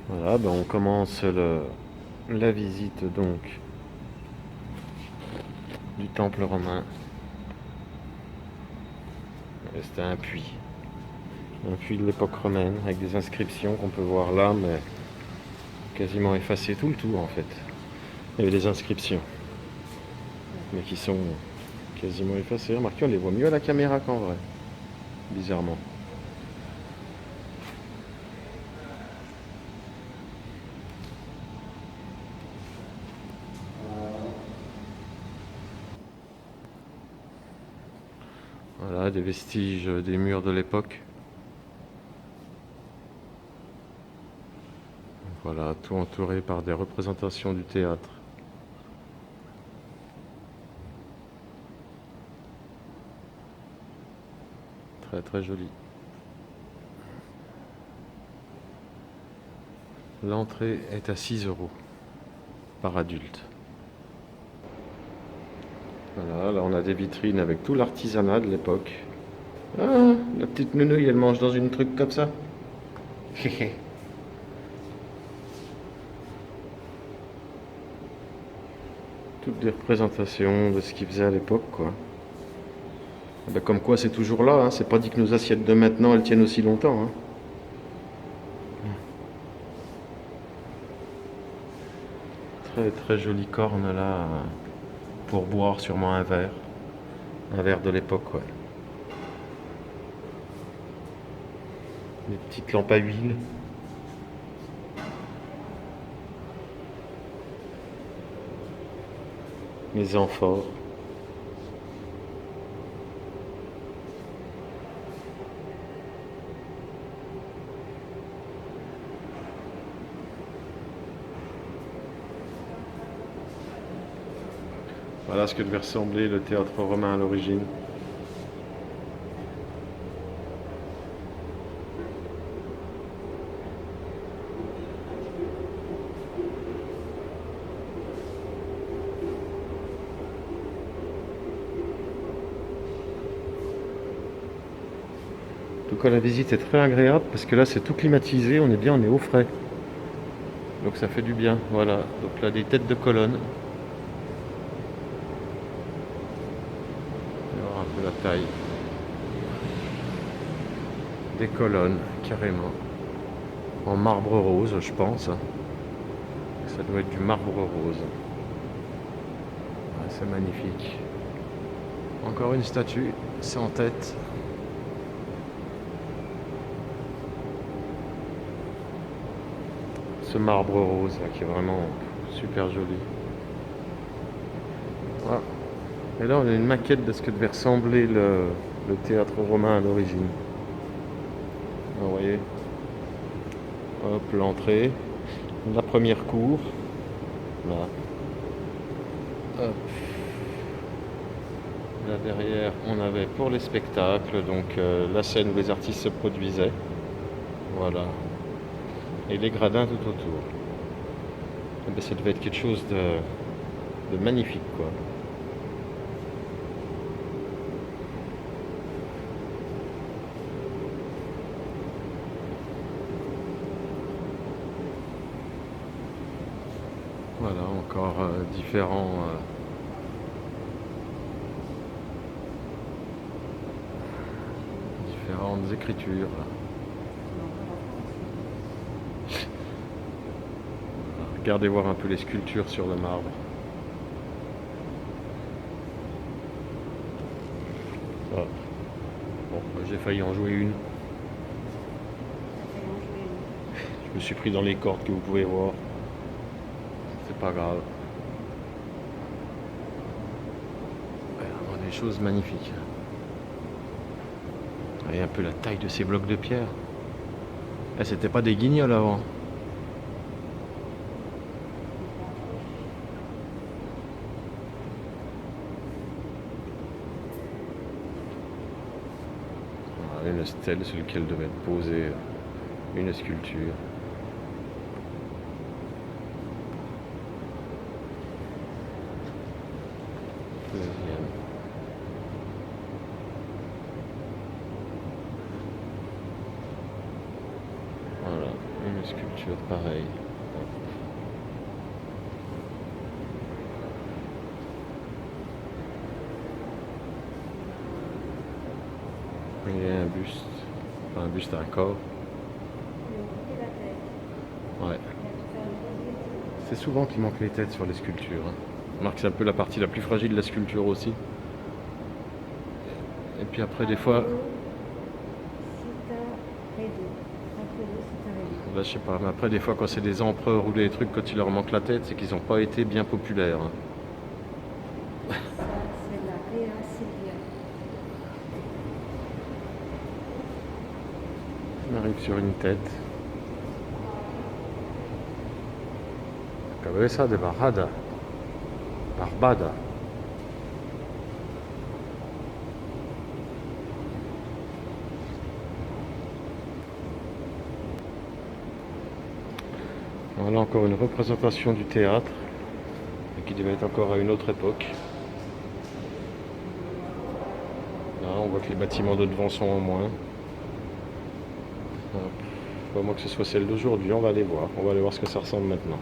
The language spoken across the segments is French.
Voilà, ben on commence la visite donc du temple romain. C'était un puits de l'époque romaine avec des inscriptions qu'on peut voir là, mais quasiment effacées tout le tour en fait. Il y avait des inscriptions, mais qui sont quasiment effacées. Remarquez, on les voit mieux à la caméra qu'en vrai, bizarrement. Voilà, des vestiges des murs de l'époque. Voilà, tout entouré par des représentations du théâtre. Très très joli. L'entrée est à 6 euros par adulte. Voilà, là on a des vitrines avec tout l'artisanat de l'époque. Ah, la petite nounouille, elle mange dans une truc comme ça. Toutes des représentations de ce qu'ils faisaient à l'époque, quoi. Ah ben, comme quoi c'est toujours là, hein. C'est pas dit que nos assiettes de maintenant elles tiennent aussi longtemps, hein. Très très jolie corne là pour boire sûrement un verre. Un verre de l'époque, ouais. Des petites lampes à huile. Les amphores. Voilà ce que devait ressembler le théâtre romain à l'origine. En tout cas, la visite est très agréable parce que là, c'est tout climatisé. On est bien, on est au frais. Donc ça fait du bien. Voilà. Donc là, des têtes de colonne. On va voir un peu la taille des colonnes, carrément. En marbre rose, je pense. Ça doit être du marbre rose. Ouais, c'est magnifique. Encore une statue, sans tête. Ce marbre rose là, qui est vraiment super joli. Voilà. Et là, on a une maquette de ce que devait ressembler le théâtre romain à l'origine. Vous voyez, hop, l'entrée, la première cour, là, hop. Là derrière, on avait pour les spectacles, donc la scène où les artistes se produisaient, voilà, et les gradins tout autour. Et ben, ça devait être quelque chose de magnifique, quoi. Voilà, encore différentes écritures. Là. Regardez voir un peu les sculptures sur le marbre. Ah. Bon, j'ai failli en jouer une. Je me suis pris dans les cordes que vous pouvez voir. C'est pas grave. Ouais, vraiment des choses magnifiques. Voyez un peu la taille de ces blocs de pierre. Eh, c'était pas des guignols avant. Voilà, une stèle sur laquelle devait être posée une sculpture. Deuxième. Voilà. Une sculpture pareille. Il y a un buste. Enfin, un buste, un corps. Ouais. C'est souvent qu'il manque les têtes sur les sculptures. Hein. Remarque, c'est un peu la partie la plus fragile de la sculpture aussi. Et puis après, des fois. Bah, je sais pas, mais après, des fois, quand c'est des empereurs ou des trucs, quand il leur manque la tête, c'est qu'ils n'ont pas été bien populaires. Hein. Ça, c'est la Réa Sylvia. On arrive sur une tête. Cabeza de Barbada. Barbada. Voilà encore une représentation du théâtre, qui devait être encore à une autre époque. Là, on voit que les bâtiments de devant sont en moins. Pas moins que ce soit celle d'aujourd'hui, on va aller voir. On va aller voir ce que ça ressemble maintenant.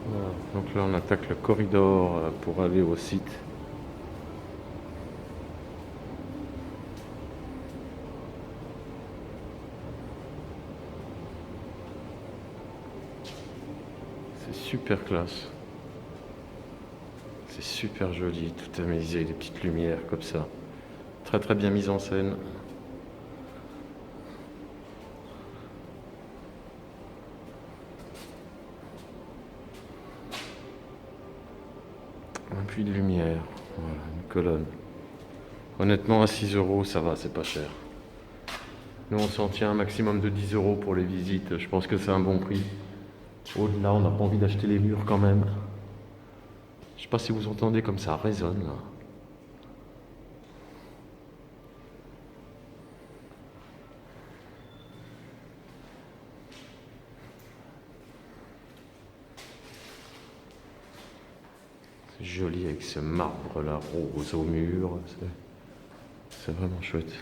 Voilà. Donc là, on attaque le corridor pour aller au site. C'est super classe. C'est super joli, tout amusé, des petites lumières comme ça. Très très bien mise en scène. Un puits de lumière, voilà, une colonne. Honnêtement, à 6 euros, ça va, c'est pas cher. Nous, on s'en tient un maximum de 10 euros pour les visites. Je pense que c'est un bon prix. Au-delà, on n'a pas envie d'acheter les murs quand même. Je sais pas si vous entendez comme ça résonne là. C'est joli avec ce marbre là rose au mur. C'est vraiment chouette.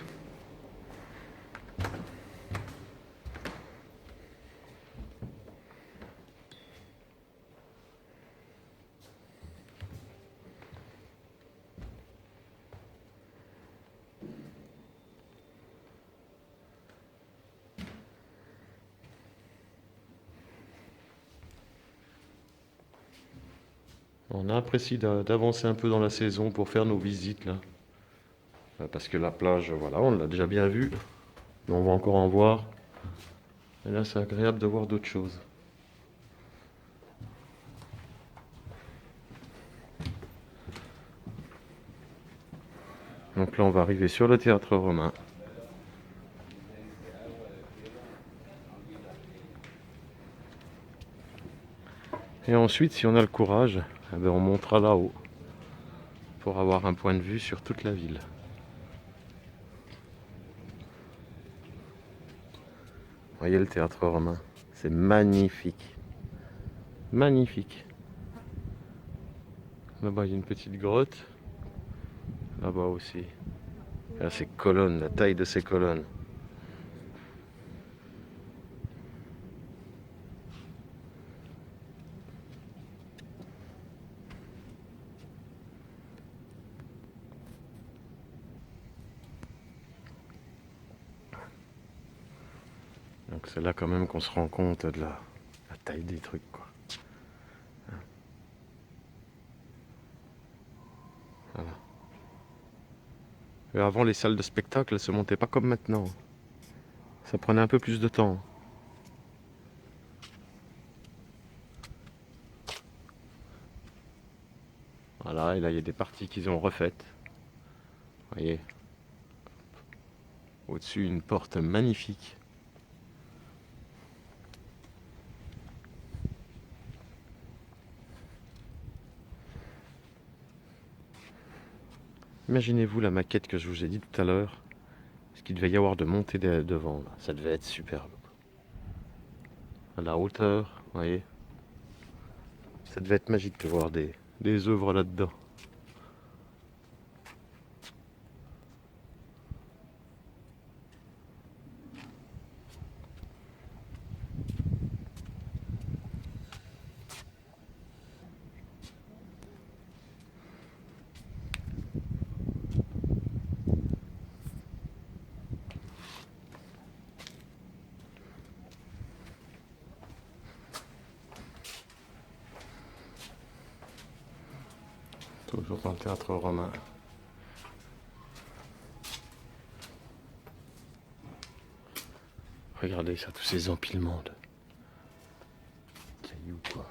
On apprécie d'avancer un peu dans la saison pour faire nos visites là. Parce que la plage, voilà, on l'a déjà bien vue. Mais on va encore en voir. Et là, c'est agréable de voir d'autres choses. Donc là, on va arriver sur le théâtre romain. Et ensuite, si on a le courage, eh ben, on montera là-haut pour avoir un point de vue sur toute la ville. Voyez le théâtre romain, c'est magnifique. Magnifique. Là-bas, il y a une petite grotte. Là-bas aussi. Là, ces colonnes, la taille de ces colonnes. Donc c'est là quand même qu'on se rend compte de la taille des trucs, quoi. Voilà. Et avant, les salles de spectacle, elles se montaient pas comme maintenant. Ça prenait un peu plus de temps. Voilà, et là, il y a des parties qu'ils ont refaites. Vous voyez. Au-dessus, une porte magnifique. Imaginez-vous la maquette que je vous ai dit tout à l'heure. Ce qu'il devait y avoir de montée devant. Là. Ça devait être superbe. À la hauteur, vous voyez. Ça devait être magique de voir des des œuvres là-dedans. Toujours dans le théâtre romain. Regardez ça, tous ces empilements de cailloux, quoi.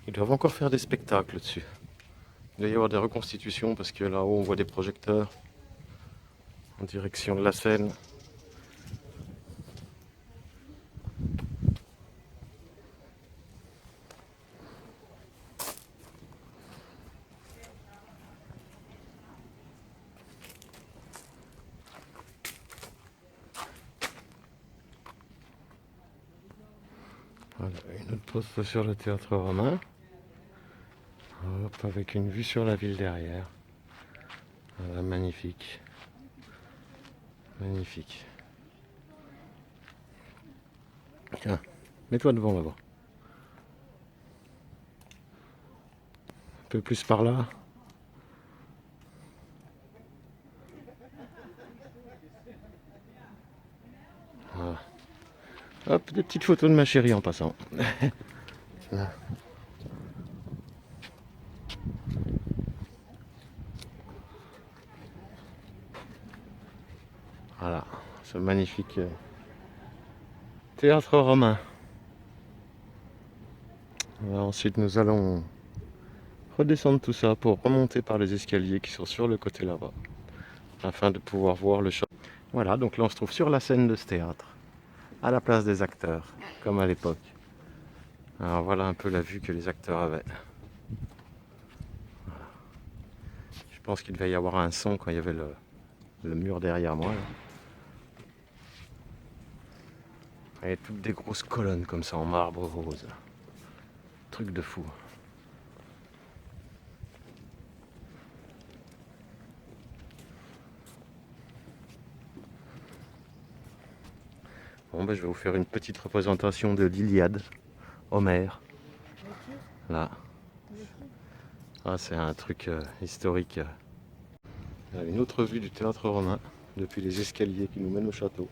Ils doivent encore faire des spectacles dessus. Il doit y avoir des reconstitutions parce que là-haut on voit des projecteurs en direction de la Seine. Voilà, une autre poste sur le théâtre romain. Hop, avec une vue sur la ville derrière. Voilà, magnifique. Magnifique. Tiens, mets-toi devant là-bas. Un peu plus par là. Voilà. Hop, des petites photos de ma chérie en passant. Là. Voilà, ce magnifique théâtre romain. Ensuite, nous allons redescendre tout ça pour remonter par les escaliers qui sont sur le côté là-bas, afin de pouvoir voir le château. Voilà, donc là on se trouve sur la scène de ce théâtre, à la place des acteurs, comme à l'époque. Alors voilà un peu la vue que les acteurs avaient. Voilà. Je pense qu'il devait y avoir un son quand il y avait le mur derrière moi. Là. Et toutes des grosses colonnes comme ça en marbre rose. Truc de fou. Bon, ben, je vais vous faire une petite représentation de l'Iliade, Homère. Là. Ah, c'est un truc historique. Une autre vue du théâtre romain depuis les escaliers qui nous mènent au château.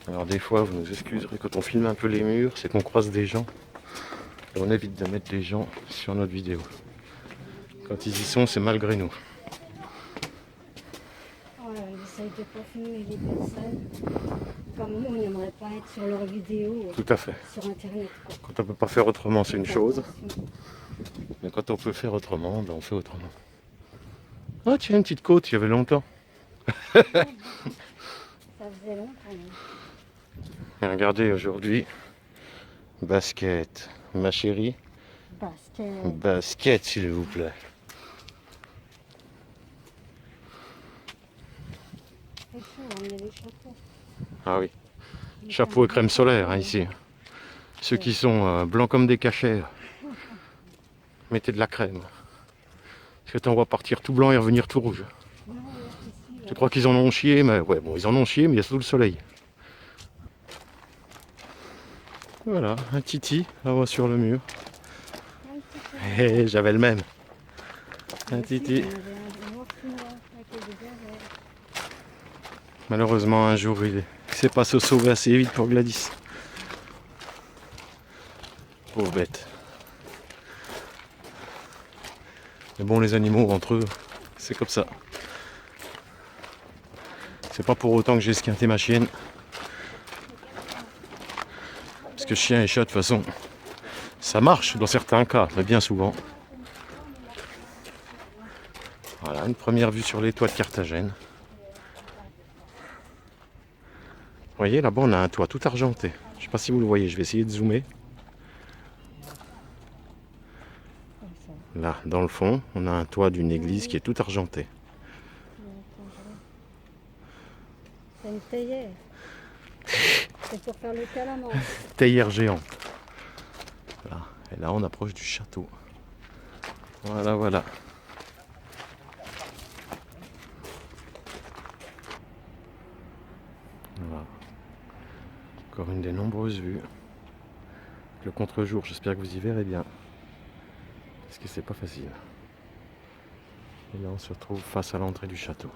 Alors des fois, vous nous excuserez quand on filme un peu les murs, c'est qu'on croise des gens. Et on évite de mettre des gens sur notre vidéo. Quand ils y sont, c'est malgré nous. Voilà, ils essayent de ne pas filmer les personnes. Comme nous, on n'aimerait pas être sur leur vidéo Tout à fait. sur Internet. Quoi. Quand on peut pas faire autrement, c'est une chose. Mais quand on peut faire autrement, ben on fait autrement. Ah tiens, une petite côte, il y avait longtemps. Ça faisait longtemps. Et regardez aujourd'hui, basket. Ma chérie, Basket. basket s'il vous plaît. C'est chaud, on a les chapeaux. Ah oui, chapeau et crème solaire hein, ici. Ceux qui sont blancs comme des cachets, mettez de la crème. Parce que t'en vois partir tout blanc et revenir tout rouge. Je crois qu'ils en ont chié, mais ouais, bon, ils en ont chié, mais il y a surtout le soleil. Voilà, un titi là-bas sur le mur. Et j'avais le même. Un titi. Malheureusement, un jour, il s'est pas se sauver assez vite pour Gladys. Pauvre bête. Mais bon, les animaux, entre eux, c'est comme ça. C'est pas pour autant que j'ai esquinté ma chienne. Parce que chien et chat, de toute façon, ça marche dans certains cas, mais bien souvent. Voilà, une première vue sur les toits de Carthagène. voyez, là-bas, on a un toit tout argenté. Je sais pas si vous le voyez, je vais essayer de zoomer. Comme ça. Là, dans le fond, on a un toit d'une église qui est tout argenté. C'est une théière. C'est pour faire le calamar. Théière géante. Voilà. Et là, on approche du château. Voilà, voilà. Voilà. Encore une des nombreuses vues. Le contre-jour, j'espère que vous y verrez bien. Parce que c'est pas facile. Et là, on se retrouve face à l'entrée du château.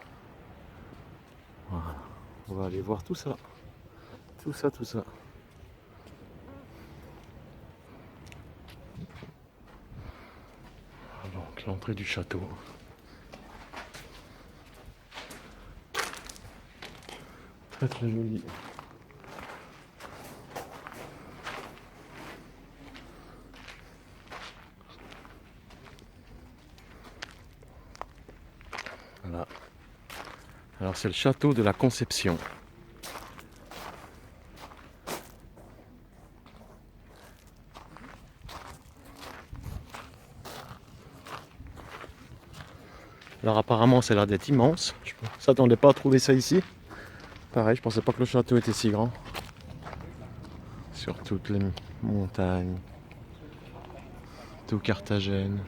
Voilà. On va aller voir tout ça. Tout ça, tout ça. Donc, l'entrée du château. Très très joli. Voilà. Alors c'est le château de la Conception. Alors apparemment ça a l'air d'être immense. Je ne s'attendais pas à trouver ça ici. Pareil, je pensais pas que le château était si grand. Sur toutes les montagnes. Tout Carthagène.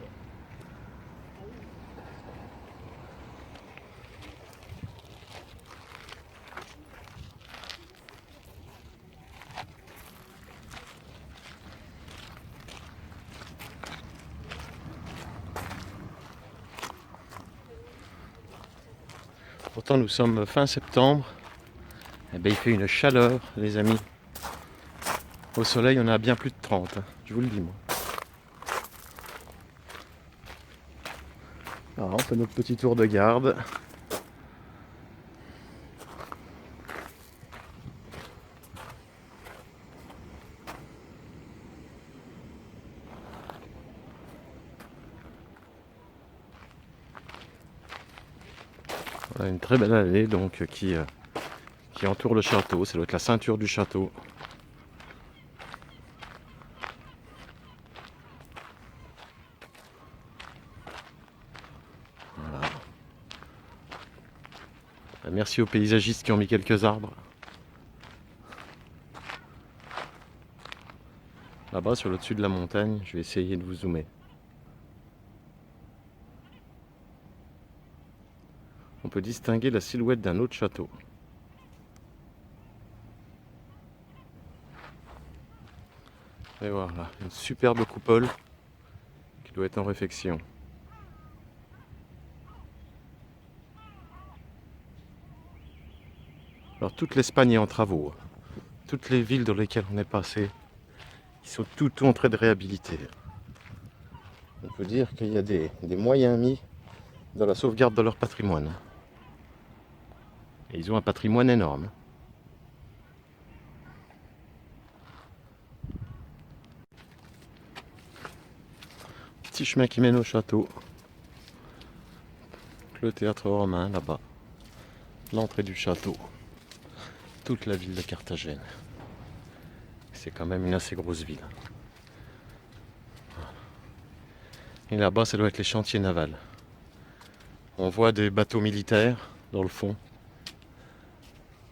Pourtant nous sommes fin septembre. Eh ben, il fait une chaleur les amis. Au soleil on a bien plus de 30, hein, je vous le dis moi. Alors, on fait notre petit tour de garde. Voilà une très belle allée donc qui entoure le château. Ça doit être la ceinture du château. Voilà. Merci aux paysagistes qui ont mis quelques arbres. Là-bas sur le dessus de la montagne, je vais essayer de vous zoomer. On peut distinguer la silhouette d'un autre château. Et voilà, une superbe coupole qui doit être en réfection. Alors toute l'Espagne est en travaux. Toutes les villes dans lesquelles on est passé, ils sont toutes en train de réhabiliter. On peut dire qu'il y a des moyens mis dans la sauvegarde de leur patrimoine. Et ils ont un patrimoine énorme. Petit chemin qui mène au château. Le théâtre romain là-bas. L'entrée du château. Toute la ville de Carthagène. C'est quand même une assez grosse ville. Et là-bas, ça doit être les chantiers navals. On voit des bateaux militaires dans le fond.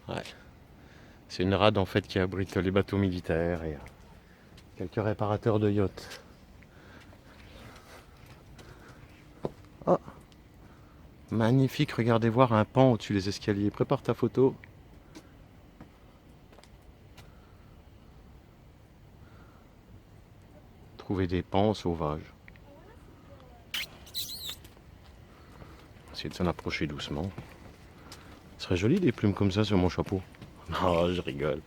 Ouais. C'est une rade en fait qui abrite les bateaux militaires et quelques réparateurs de yachts. Oh, magnifique, regardez voir un pan au-dessus des escaliers. Prépare ta photo. Trouver des pans sauvages. Essayer de s'en approcher doucement. Ce serait joli des plumes comme ça sur mon chapeau. Non, je rigole.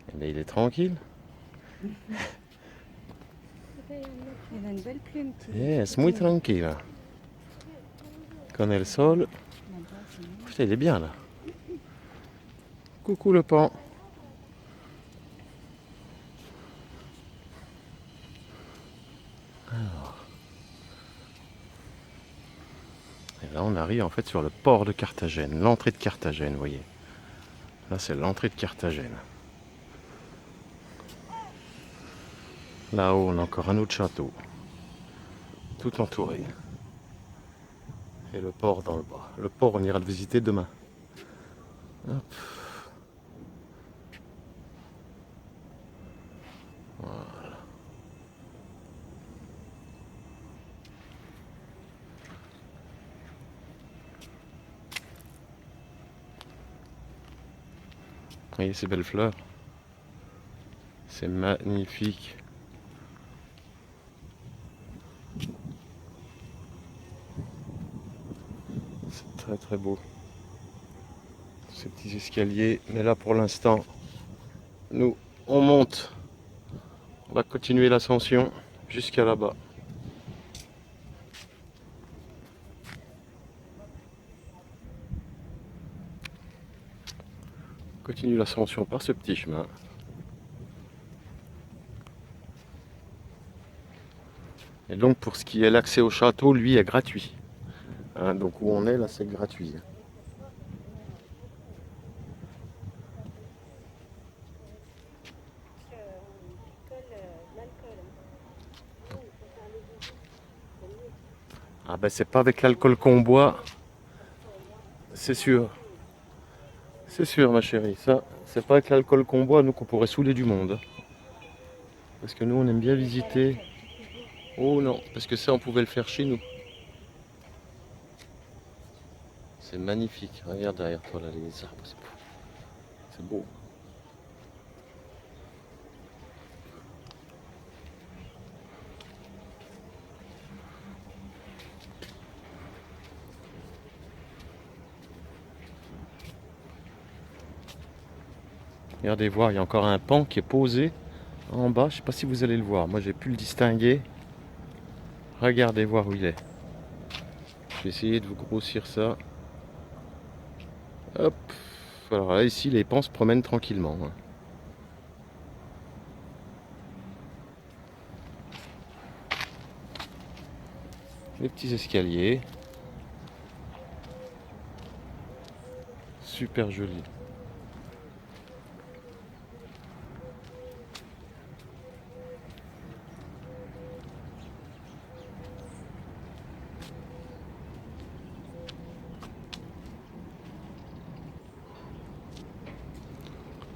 Eh bien, il est tranquille. Il a une belle plume. Yes, muy tranquille. Con el sol. Putain, il est bien là. Coucou le pan. Là, on arrive en fait sur le port de Carthagène, l'entrée de Carthagène, vous voyez. Là, c'est l'entrée de Carthagène. Là-haut, on a encore un autre château, tout entouré. Et le port dans le bas. Le port, on ira le visiter demain. Hop. Voilà. Vous voyez ces belles fleurs? C'est magnifique. C'est très très beau. Ces petits escaliers. Mais là pour l'instant, nous on monte. On va continuer l'ascension jusqu'à là-bas. On continue l'ascension par ce petit chemin. Et donc pour ce qui est l'accès au château, lui est gratuit. Hein, donc où on est là, c'est gratuit. Ah ben c'est pas avec l'alcool qu'on boit, c'est sûr. C'est sûr ma chérie, ça, c'est pas avec l'alcool qu'on boit, nous qu'on pourrait saouler du monde. Parce que nous on aime bien visiter. Oh non, parce que ça on pouvait le faire chez nous. C'est magnifique, regarde derrière toi là les arbres, c'est beau. Regardez voir, il y a encore un pan qui est posé en bas, je sais pas si vous allez le voir, moi j'ai pu le distinguer. Regardez voir où il est. Je vais essayer de vous grossir ça. Hop. Alors là ici les pans se promènent tranquillement. Les petits escaliers. Super joli.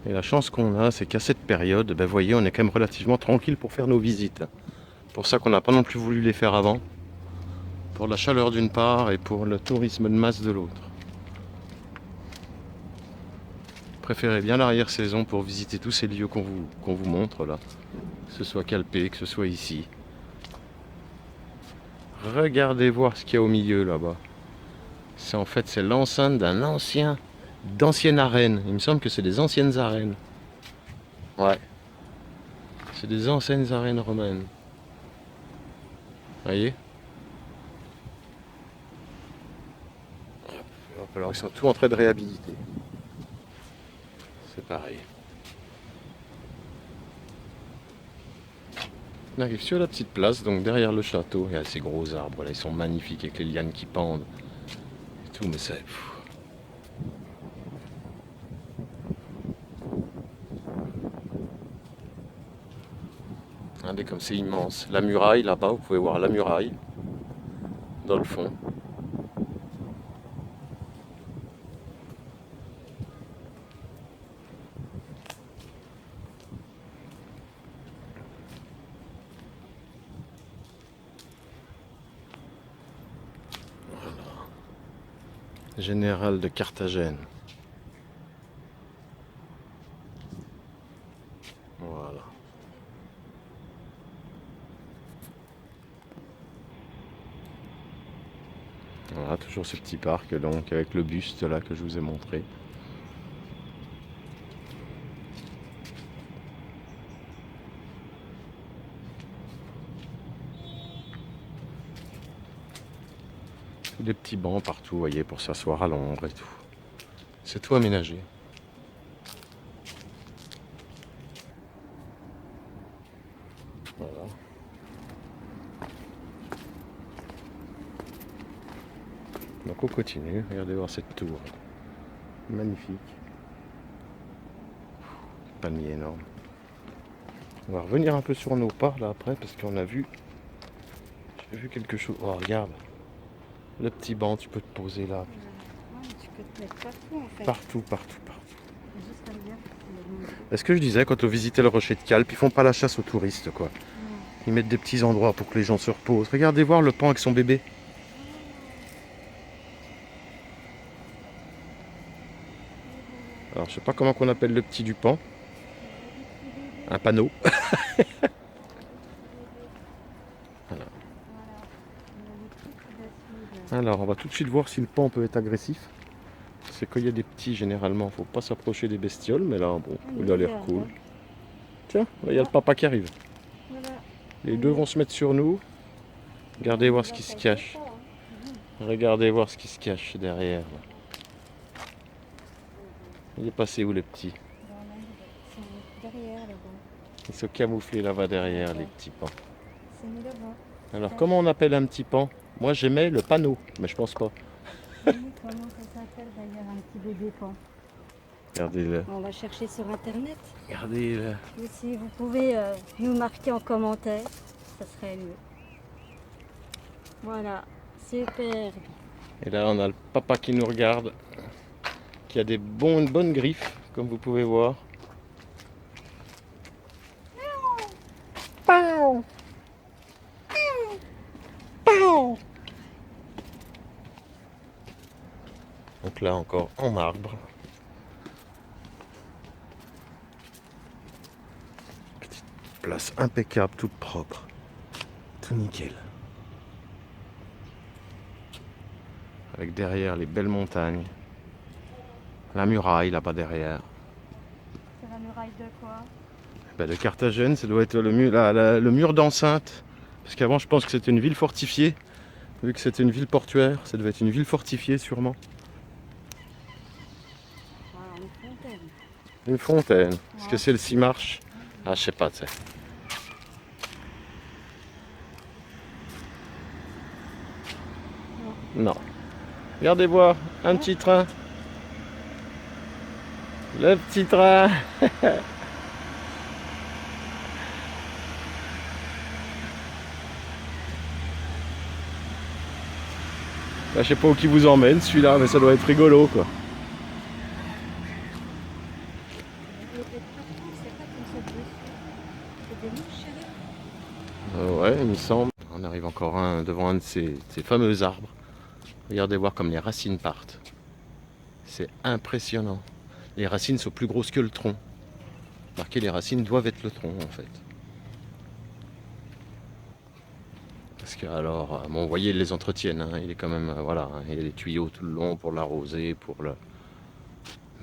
Et la chance qu'on a, c'est qu'à cette période, ben, voyez, on est quand même relativement tranquille pour faire nos visites. Pour ça qu'on n'a pas non plus voulu les faire avant. Pour la chaleur d'une part et pour le tourisme de masse de l'autre. Préférez bien l'arrière-saison pour visiter tous ces lieux qu'on vous montre là. Que ce soit Calpé, que ce soit ici. Regardez voir ce qu'il y a au milieu là-bas. C'est en fait c'est l'enceinte d'ancienne arène. Il me semble que c'est des anciennes arènes. Ouais. C'est des anciennes arènes romaines. Voyez? Alors ils sont tous en train de réhabiliter. C'est pareil. On arrive sur la petite place, donc derrière le château. Il y a ces gros arbres là, ils sont magnifiques avec les lianes qui pendent. Et tout, mais c'est. Regardez comme c'est immense. La muraille là-bas, vous pouvez voir la muraille dans le fond. Général de Carthagène. Voilà. Voilà, toujours ce petit parc donc avec le buste là que je vous ai montré. Des petits bancs partout, vous voyez, pour s'asseoir à l'ombre et tout. C'est tout aménagé. Voilà. Donc Donc on continue, regardez voir cette tour. Magnifique. Palmier énorme. On va revenir un peu sur nos pas là après parce qu'on a vu. J'ai vu quelque chose. Oh regarde. Le petit banc, tu peux te poser là. Ouais, tu peux te mettre partout en fait. Partout. Juste à me dire que Est-ce que je disais quand on visitait le rocher de Calpe, ils font pas la chasse aux touristes quoi. Ils mettent des petits endroits pour que les gens se reposent. Regardez voir le pan avec son bébé. Alors je sais pas comment qu'on appelle le petit du pan. Un panneau. Alors on va tout de suite voir si le pan peut être agressif. C'est qu'il y a des petits généralement, faut pas s'approcher des bestioles, mais là bon, il a l'air cool. Tiens, là, il y a le papa qui arrive. voilà. Les deux vont se mettre sur nous. Regardez voir ce qui se cache. Regardez voir ce qui se cache derrière. Là. Il est passé où le petit? Derrière là-bas. Ils sont camouflés là-bas derrière les petits pans. C'est mis là-bas. Alors comment on appelle un petit pan? Moi j'aimais le panneau, mais je pense pas. Comment ça s'appelle d'ailleurs un petit bébé pan? Regardez-le. On va chercher sur internet. Regardez-le. Et si vous pouvez nous marquer en commentaire, ça serait mieux. Voilà, super. Et là on a le papa qui nous regarde, qui a des bonnes griffes, comme vous pouvez voir. Donc là encore en marbre. Petite place impeccable, toute propre. Tout nickel. Avec derrière les belles montagnes. La muraille là-bas derrière. C'est la muraille de quoi? De Carthagène, ça doit être le mur d'enceinte. Parce qu'avant je pense que c'était une ville fortifiée. Vu que c'était une ville portuaire, ça devait être une ville fortifiée sûrement. Voilà, une fontaine. Une fontaine. Est-ce que celle-ci marche? Ah, je sais pas, tu sais. Non. Regardez voir, un petit train. Le petit train. Là, je sais pas où qui vous emmène celui-là, mais ça doit être rigolo quoi. Ouais, il me semble. On arrive encore devant un de ces fameux arbres. Regardez voir comme les racines partent. C'est impressionnant. Les racines sont plus grosses que le tronc. Marquez, les racines doivent être le tronc en fait. Parce que alors, bon, vous voyez, ils les entretiennent. Hein. Il est quand même, voilà, il y a des tuyaux tout le long pour l'arroser, pour le.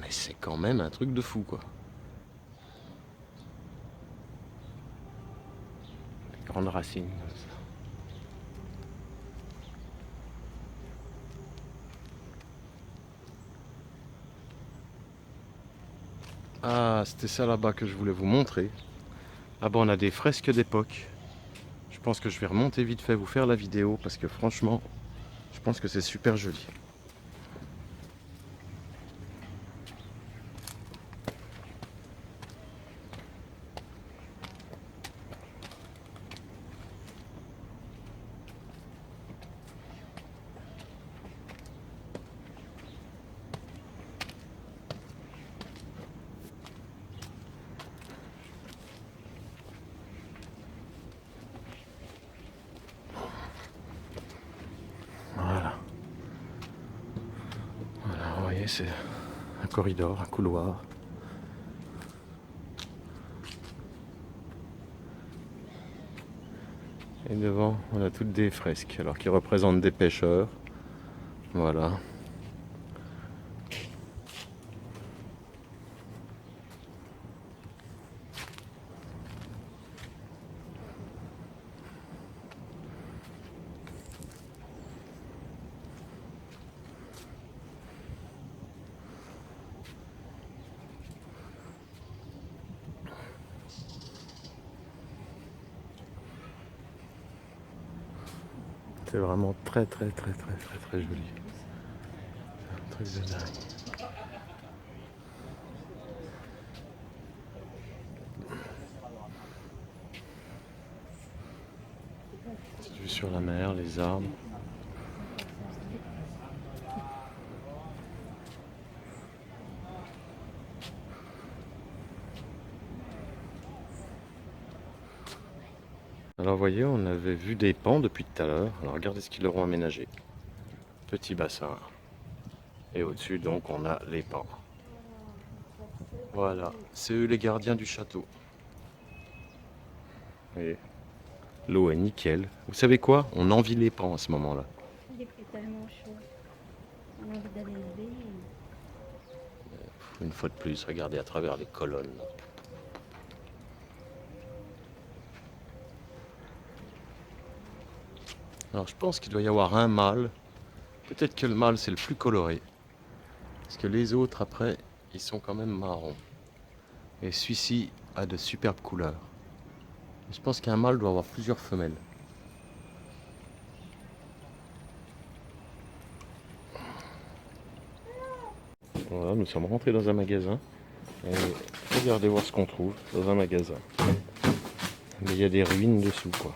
Mais c'est quand même un truc de fou quoi. Les grandes racines comme ça. Ah, c'était ça là-bas que je voulais vous montrer. Ah bon, on a des fresques d'époque. Je pense que je vais remonter vite fait vous faire la vidéo parce que franchement, je pense que c'est super joli. Voilà. Voilà, vous voyez, c'est un corridor, un couloir. Et devant, on a toutes des fresques, alors qui représentent des pêcheurs. Voilà. C'est vraiment très joli. Truc de dingue. Petite vue sur la mer, les arbres. Alors vous voyez, on avait vu des pans depuis tout à l'heure. Alors regardez ce qu'ils leur ont aménagé. Petit bassin. Et au-dessus donc on a les pans. Voilà, c'est eux les gardiens du château. Et l'eau est nickel. Vous savez quoi? On envie les pans à ce moment-là. Il est tellement chaud. On a envie d'aller se baigner. Une fois de plus, regardez à travers les colonnes. Alors je pense qu'il doit y avoir un mâle. Peut-être que le mâle c'est le plus coloré. Parce que les autres après, ils sont quand même marrons. Et celui-ci a de superbes couleurs. Je pense qu'un mâle doit avoir plusieurs femelles. Voilà, nous sommes rentrés dans un magasin. Et regardez voir ce qu'on trouve dans un magasin. Mais il y a des ruines dessous, quoi.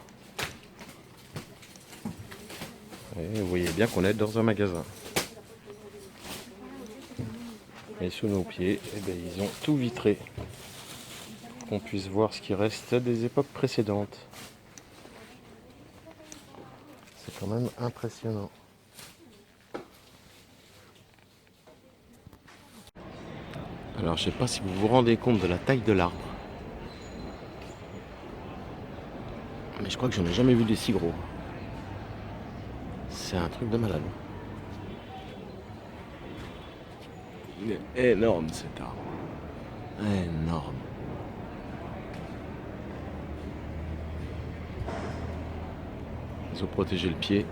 Et vous voyez bien qu'on est dans un magasin. Et sous nos pieds, eh ben, ils ont tout vitré. Pour qu'on puisse voir ce qui reste des époques précédentes. C'est quand même impressionnant. Alors je sais pas si vous vous rendez compte de la taille de l'arbre. Mais je crois que j'en ai jamais vu des si gros. C'est un truc de malade. Il est énorme cet arbre. Énorme. Ils ont protégé le pied.